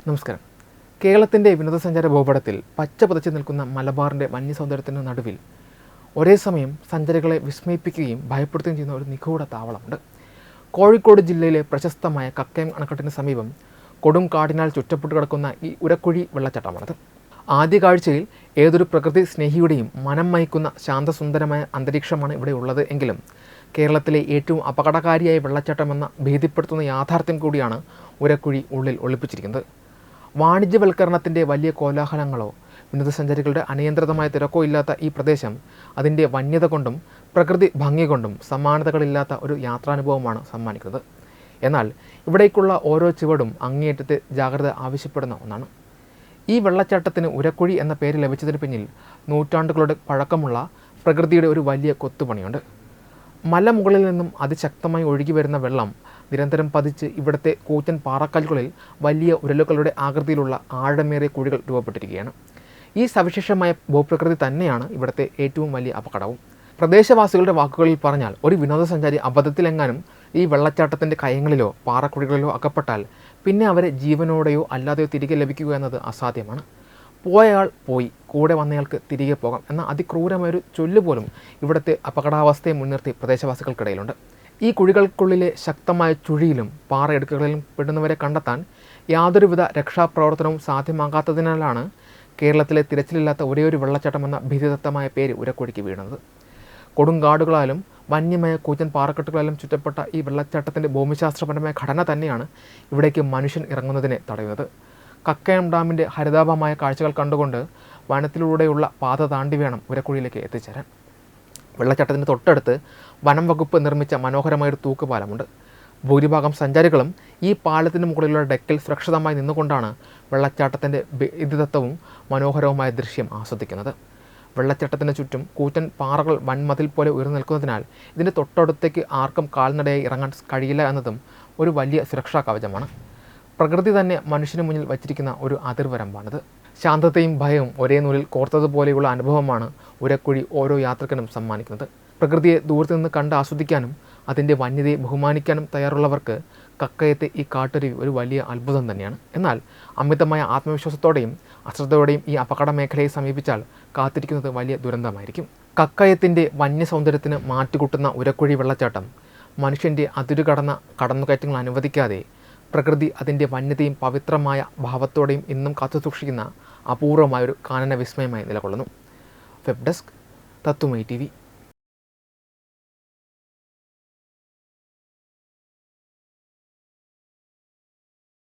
നമസ്കാരം. കേരളത്തിൻ്റെ വിനോദസഞ്ചാര ഭൂപടത്തിൽ പച്ച പതിച്ചു നിൽക്കുന്ന മലബാറിൻ്റെ വന്യസൗന്ദര്യത്തിന് നടുവിൽ ഒരേ സമയം സഞ്ചാരികളെ വിസ്മയിപ്പിക്കുകയും ഭയപ്പെടുത്തുകയും ചെയ്യുന്ന ഒരു നിഗൂഢ താവളമുണ്ട്. കോഴിക്കോട് ജില്ലയിലെ പ്രശസ്തമായ കക്കയം അണക്കെട്ടിന് സമീപം കൊടും കാടിനാൽ ചുറ്റപ്പെട്ട് കിടക്കുന്ന ഈ ഉരക്കുഴി വെള്ളച്ചാട്ടമാണത്. ആദ്യ കാഴ്ചയിൽ ഏതൊരു പ്രകൃതി സ്നേഹിയുടെയും മനം മയക്കുന്ന ശാന്തസുന്ദരമായ അന്തരീക്ഷമാണ് ഇവിടെ ഉള്ളത് എങ്കിലും കേരളത്തിലെ ഏറ്റവും അപകടകാരിയായ വെള്ളച്ചാട്ടമെന്ന ഭീതിപ്പെടുത്തുന്ന യാഥാർത്ഥ്യം കൂടിയാണ് ഉരക്കുഴി ഉള്ളിൽ ഒളിപ്പിച്ചിരിക്കുന്നത്. വാണിജ്യവൽക്കരണത്തിൻ്റെ വലിയ കോലാഹലങ്ങളോ വിനോദസഞ്ചാരികളുടെ അനിയന്ത്രിതമായ തിരക്കോ ഇല്ലാത്ത ഈ പ്രദേശം അതിൻ്റെ വന്യത കൊണ്ടും പ്രകൃതി ഭംഗി കൊണ്ടും സമാനതകളില്ലാത്ത ഒരു യാത്രാനുഭവമാണ് സമ്മാനിക്കുന്നത്. എന്നാൽ ഇവിടേക്കുള്ള ഓരോ ചുവടും അങ്ങേയറ്റത്തെ ജാഗ്രത ആവശ്യപ്പെടുന്ന ഒന്നാണ്. ഈ വെള്ളച്ചാട്ടത്തിന് ഉരക്കുഴി എന്ന പേര് ലഭിച്ചതിന് പിന്നിൽ നൂറ്റാണ്ടുകളുടെ പഴക്കമുള്ള പ്രകൃതിയുടെ ഒരു വലിയ കൊത്തുപണിയുണ്ട്. മലമുകളിൽ നിന്നും അതിശക്തമായി ഒഴുകി വരുന്ന വെള്ളം നിരന്തരം പതിച്ച് ഇവിടുത്തെ കൂറ്റൻ പാറക്കല്ലുകളിൽ വലിയ ഉരലുകളുടെ ആകൃതിയിലുള്ള ആഴമേറിയ കുഴികൾ രൂപപ്പെട്ടിരിക്കുകയാണ്. ഈ സവിശേഷമായ ഭൂപ്രകൃതി തന്നെയാണ് ഇവിടുത്തെ ഏറ്റവും വലിയ അപകടവും. പ്രദേശവാസികളുടെ വാക്കുകളിൽ പറഞ്ഞാൽ, ഒരു വിനോദസഞ്ചാരി അബദ്ധത്തിലെങ്ങാനും ഈ വെള്ളച്ചാട്ടത്തിൻ്റെ കയങ്ങളിലോ പാറക്കുഴികളിലോ അകപ്പെട്ടാൽ പിന്നെ അവരെ ജീവനോടെയോ അല്ലാതെയോ തിരികെ ലഭിക്കുക എന്നത് അസാധ്യമാണ്. പോയയാൾ പോയി, കൂടെ വന്നയാൾക്ക് തിരികെ പോകാം എന്ന അതിക്രൂരമായൊരു ചൊല്ലുപോലും ഇവിടുത്തെ അപകടാവസ്ഥയെ മുൻനിർത്തി പ്രദേശവാസികൾക്കിടയിലുണ്ട്. ഈ കുഴികൾക്കുള്ളിലെ ശക്തമായ ചുഴിയിലും പാറയിടുക്കുകളിലും പെടുന്നവരെ കണ്ടെത്താൻ യാതൊരുവിധ രക്ഷാപ്രവർത്തനവും സാധ്യമാകാത്തതിനാലാണ് കേരളത്തിലെ തിരച്ചിലില്ലാത്ത ഒരേയൊരു വെള്ളച്ചാട്ടമെന്ന ഭീതിദത്തമായ പേര് ഉരക്കുഴിക്ക് വീണത്. കൊടുങ്കാടുകളാലും വന്യമായ കൂറ്റൻ പാറക്കെട്ടുകളാലും ചുറ്റപ്പെട്ട ഈ വെള്ളച്ചാട്ടത്തിൻ്റെ ഭൂമിശാസ്ത്രപരമായ ഘടന തന്നെയാണ് ഇവിടേക്ക് മനുഷ്യൻ ഇറങ്ങുന്നതിനെ തടയുന്നത്. കക്കയം ഡാമിൻ്റെ ഹരിതാഭമായ കാഴ്ചകൾ കണ്ടുകൊണ്ട് വനത്തിലൂടെയുള്ള പാത താണ്ടി വേണം ഉരക്കുഴിയിലേക്ക് എത്തിച്ചേരാൻ. വെള്ളച്ചാട്ടത്തിന് തൊട്ടടുത്ത് വനം വകുപ്പ് നിർമ്മിച്ച മനോഹരമായൊരു തൂക്കുപാലമുണ്ട്. ഭൂരിഭാഗം സഞ്ചാരികളും ഈ പാലത്തിന് മുകളിലുള്ള ഡെക്കിൽ സുരക്ഷിതമായി നിന്നുകൊണ്ടാണ് വെള്ളച്ചാട്ടത്തിൻ്റെ ഭീതിദത്തവും മനോഹരവുമായ ദൃശ്യം ആസ്വദിക്കുന്നത്. വെള്ളച്ചാട്ടത്തിന് ചുറ്റും കൂറ്റൻ പാറകൾ വൻമതിൽ പോലെ ഉയർന്നു നിൽക്കുന്നതിനാൽ ഇതിൻ്റെ തൊട്ടടുത്തേക്ക് ആർക്കും കാൽനടയായി ഇറങ്ങാൻ കഴിയില്ല എന്നതും ഒരു വലിയ സുരക്ഷാ കവചമാണ്. പ്രകൃതി തന്നെ മനുഷ്യന് മുന്നിൽ വച്ചിരിക്കുന്ന ഒരു അതിർവരമ്പാണിത്. ശാന്തതയും ഭയവും ഒരേ നൂലിൽ കോർത്തതുപോലെയുള്ള അനുഭവമാണ് ഉരക്കുഴി ഓരോ യാത്രികനും സമ്മാനിക്കുന്നത്. പ്രകൃതിയെ ദൂരത്തു നിന്ന് കണ്ട് ആസ്വദിക്കാനും അതിൻ്റെ വന്യതയെ ബഹുമാനിക്കാനും തയ്യാറുള്ളവർക്ക് കക്കയത്തെ ഈ കാട്ടരുവി ഒരു വലിയ അത്ഭുതം തന്നെയാണ്. എന്നാൽ അമിതമായ ആത്മവിശ്വാസത്തോടെയും അശ്രദ്ധയോടെയും ഈ അപകട മേഖലയെ സമീപിച്ചാൽ കാത്തിരിക്കുന്നത് വലിയ ദുരന്തമായിരിക്കും. കക്കയത്തിൻ്റെ വന്യസൗന്ദര്യത്തിന് മാറ്റുകൂട്ടുന്ന ഉരക്കുഴി വെള്ളച്ചാട്ടം മനുഷ്യൻ്റെ അതിരുകടന്ന കടന്നുകയറ്റങ്ങൾ അനുവദിക്കാതെ പ്രകൃതി അതിൻ്റെ വന്യതയും പവിത്രമായ ഭാവത്തോടെയും ഇന്നും കാത്തുസൂക്ഷിക്കുന്ന അപൂർവമായൊരു കാനന വിസ്മയമായി നിലകൊള്ളുന്നു. വെബ് ഡെസ്ക് തത്വമൈ TV.